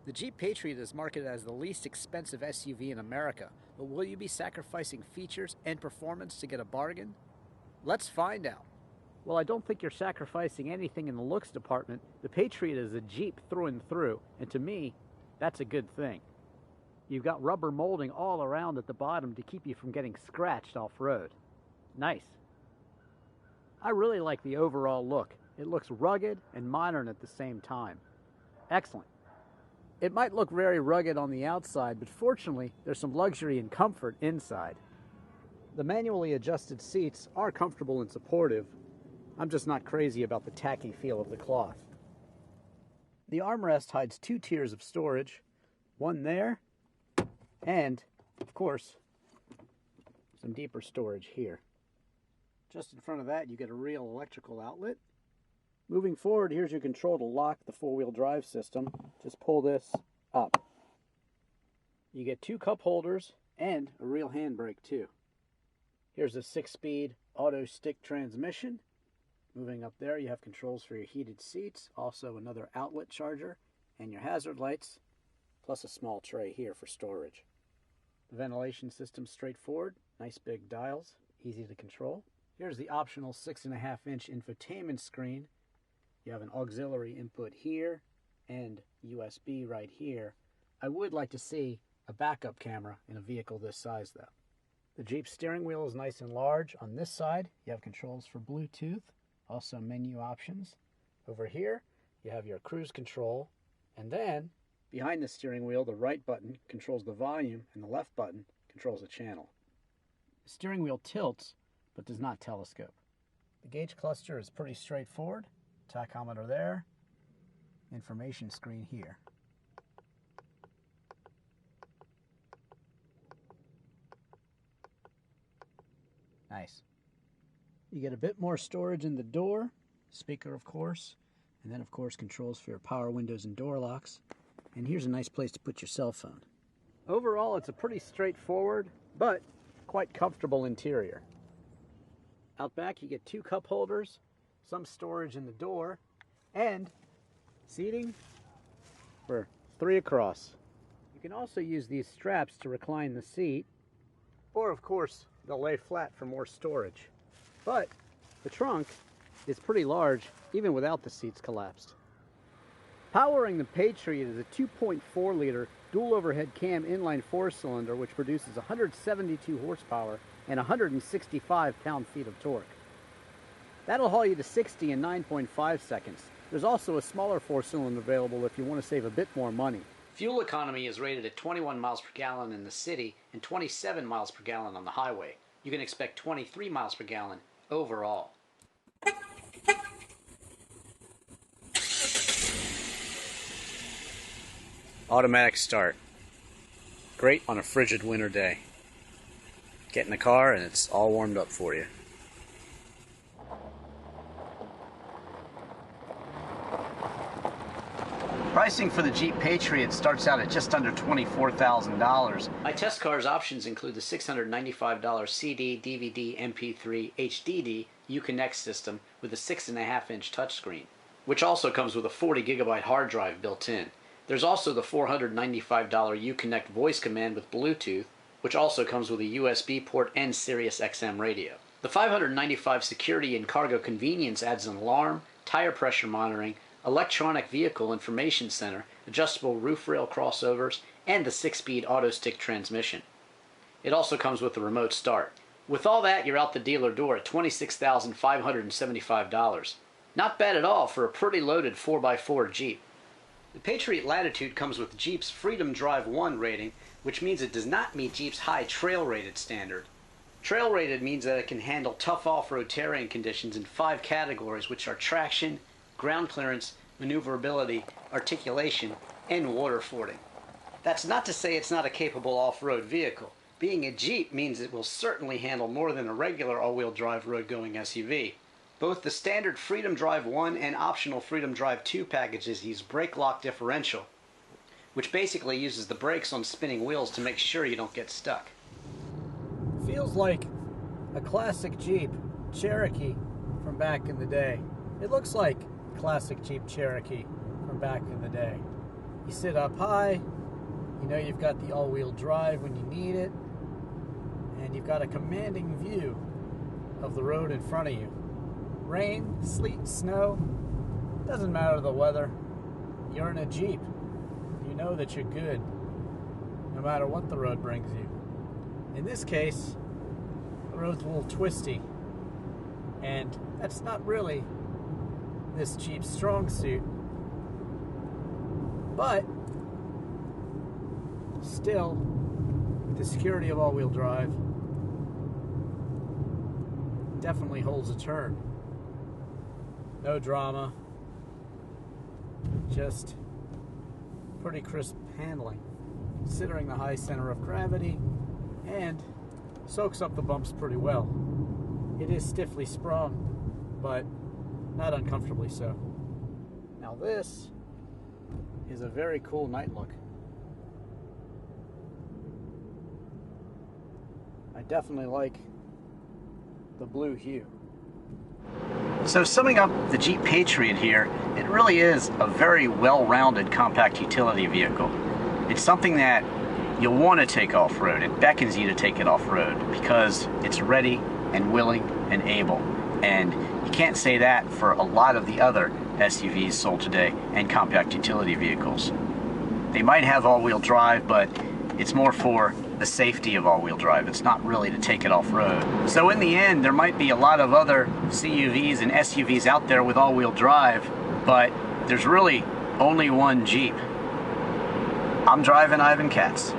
The Jeep Patriot is marketed as the least expensive SUV in America, but will you be sacrificing features and performance to get a bargain? Let's find out. Well, I don't think you're sacrificing anything in the looks department. The Patriot is a Jeep through and through, and to me, that's a good thing. You've got rubber molding all around at the bottom to keep you from getting scratched off-road. Nice. I really like the overall look. It looks rugged and modern at the same time. Excellent. It might look very rugged on the outside, but fortunately, there's some luxury and comfort inside. The manually adjusted seats are comfortable and supportive. I'm just not crazy about the tacky feel of the cloth. The armrest hides 2 tiers of storage, one there, and, of course, some deeper storage here. Just in front of that, you get a real electrical outlet. Moving forward, here's your control to lock the 4-wheel drive system. Just pull this up. You get 2 cup holders and a real handbrake too. Here's a 6-speed auto stick transmission. Moving up there, you have controls for your heated seats, also another outlet charger, and your hazard lights, plus a small tray here for storage. The ventilation system's straightforward, nice big dials, easy to control. Here's the optional 6.5-inch infotainment screen. You have an auxiliary input here and USB right here. I would like to see a backup camera in a vehicle this size though. The Jeep steering wheel is nice and large. On this side, you have controls for Bluetooth, also menu options. Over here, you have your cruise control, and then behind the steering wheel, the right button controls the volume and the left button controls the channel. The steering wheel tilts but does not telescope. The gauge cluster is pretty straightforward. Tachometer there, information screen here. Nice. You get a bit more storage in the door, speaker of course, and then of course controls for your power windows and door locks. And here's a nice place to put your cell phone. Overall, it's a pretty straightforward, but quite comfortable interior. Out back, you get 2 cup holders, some storage in the door, and seating for 3 across. You can also use these straps to recline the seat, or of course, they'll lay flat for more storage. But the trunk is pretty large, even without the seats collapsed. Powering the Patriot is a 2.4-liter dual overhead cam inline 4-cylinder, which produces 172 horsepower and 165 pound-feet of torque. That'll haul you to 60 in 9.5 seconds. There's also a smaller 4-cylinder available if you want to save a bit more money. Fuel economy is rated at 21 miles per gallon in the city and 27 miles per gallon on the highway. You can expect 23 miles per gallon overall. Automatic start. Great on a frigid winter day. Get in the car and it's all warmed up for you. Pricing for the Jeep Patriot starts out at just under $24,000. My test car's options include the $695 CD, DVD, MP3, HDD Uconnect system with a 6.5-inch touchscreen, which also comes with a 40GB hard drive built in. There's also the $495 Uconnect voice command with Bluetooth, which also comes with a USB port and Sirius XM radio. The $595 security and cargo convenience adds an alarm, tire pressure monitoring, electronic vehicle information center, adjustable roof rail crossovers, and the 6-speed auto stick transmission. It also comes with a remote start. With all that, you're out the dealer door at $26,575. Not bad at all for a pretty loaded 4x4 Jeep. The Patriot Latitude comes with Jeep's Freedom Drive 1 rating, which means it does not meet Jeep's high trail rated standard. Trail rated means that it can handle tough off-road terrain conditions in 5 categories, which are traction, ground clearance, maneuverability, articulation, and water fording. That's not to say it's not a capable off-road vehicle. Being a Jeep means it will certainly handle more than a regular all-wheel drive road-going SUV. Both the standard Freedom Drive 1 and optional Freedom Drive 2 packages use brake lock differential, which basically uses the brakes on spinning wheels to make sure you don't get stuck. Feels like a classic Jeep Cherokee from back in the day. It looks like classic Jeep Cherokee from back in the day. You sit up high, you know you've got the all-wheel drive when you need it, and you've got a commanding view of the road in front of you. Rain, sleet, snow, doesn't matter the weather. You're in a Jeep. You know that you're good, no matter what the road brings you. In this case, the road's a little twisty, and that's not really this Jeep's strong suit. But still, with the security of all-wheel drive, definitely holds a turn. No drama, just pretty crisp handling, considering the high center of gravity, and soaks up the bumps pretty well. It is stiffly sprung, but not uncomfortably so. Now this is a very cool night look. I definitely like the blue hue. So summing up the Jeep Patriot here, it really is a very well-rounded compact utility vehicle. It's something that you'll want to take off-road. It beckons you to take it off-road because it's ready and willing and able. And you can't say that for a lot of the other SUVs sold today and compact utility vehicles. They might have all-wheel drive, but it's more for the safety of all-wheel drive. It's not really to take it off-road. So in the end, there might be a lot of other CUVs and SUVs out there with all-wheel drive, but there's really only one Jeep. I'm driving Ivan Katz.